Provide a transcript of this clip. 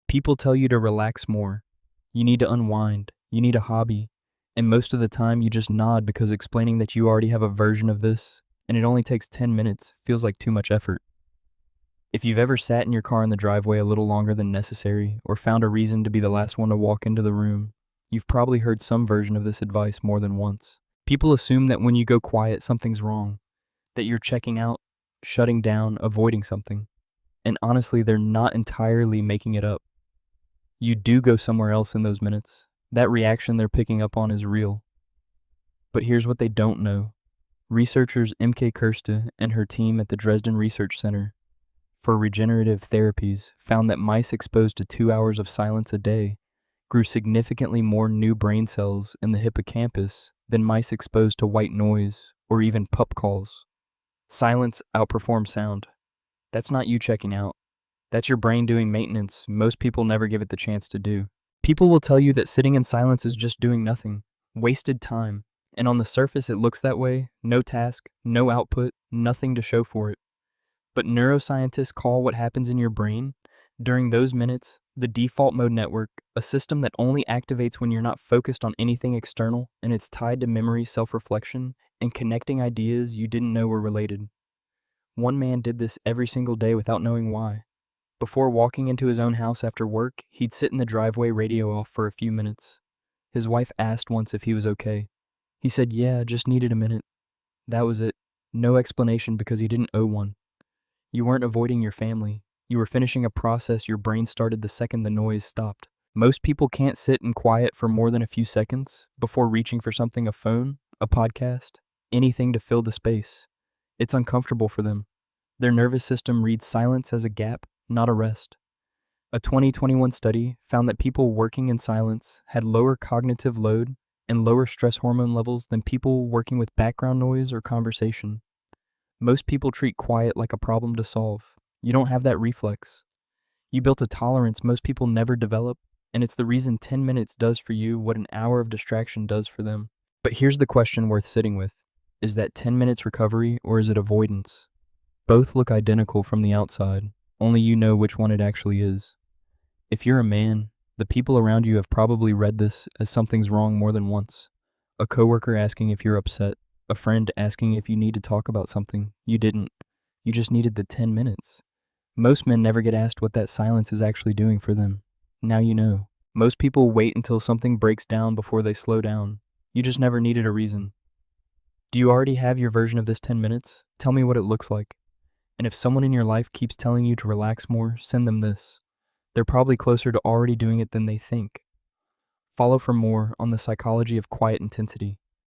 People tell you to relax more. You need to unwind. You need a hobby. And most of the time, you just nod because explaining that you already have a version of this and it only takes 10 minutes feels like too much effort. If you've ever sat in your car in the driveway a little longer than necessary or found a reason to be the last one to walk into the room, you've probably heard some version of this advice more than once. People assume that when you go quiet, something's wrong, that you're checking out, shutting down, avoiding something. And honestly, they're not entirely making it up. You do go somewhere else in those minutes. That reaction they're picking up on is real. But here's what they don't know. Researchers M.K. Kirsta and her team at the Dresden Research Center for Regenerative Therapies found that mice exposed to 2 hours of silence a day grew significantly more new brain cells in the hippocampus than mice exposed to white noise or even pup calls. Silence outperforms sound. That's not you checking out. That's your brain doing maintenance most people never give it the chance to do. People will tell you that sitting in silence is just doing nothing, wasted time. And on the surface, it looks that way. No task, no output, nothing to show for it. But neuroscientists call what happens in your brain during those minutes the default mode network, a system that only activates when you're not focused on anything external, and it's tied to memory, self-reflection, and connecting ideas you didn't know were related. One man did this every single day without knowing why. Before walking into his own house after work, he'd sit in the driveway, radio off for a few minutes. His wife asked once if he was okay. He said, "Yeah, just needed a minute." That was it. No explanation because he didn't owe one. You weren't avoiding your family. You were finishing a process your brain started the second the noise stopped. Most people can't sit in quiet for more than a few seconds before reaching for something, a phone, a podcast, anything to fill the space. It's uncomfortable for them. Their nervous system reads silence as a gap, not a rest. A 2021 study found that people working in silence had lower cognitive load and lower stress hormone levels than people working with background noise or conversation. Most people treat quiet like a problem to solve. You don't have that reflex. You built a tolerance most people never develop, and it's the reason 10 minutes does for you what an hour of distraction does for them. But here's the question worth sitting with. Is that 10 minutes recovery or is it avoidance? Both look identical from the outside. Only you know which one it actually is. If you're a man, the people around you have probably read this as something's wrong more than once. A coworker asking if you're upset, a friend asking if you need to talk about something. You didn't. You just needed the 10 minutes. Most men never get asked what that silence is actually doing for them. Now you know. Most people wait until something breaks down before they slow down. You just never needed a reason. Do you already have your version of this 10 minutes? Tell me what it looks like. And if someone in your life keeps telling you to relax more, send them this. They're probably closer to already doing it than they think. Follow for more on the psychology of quiet intensity.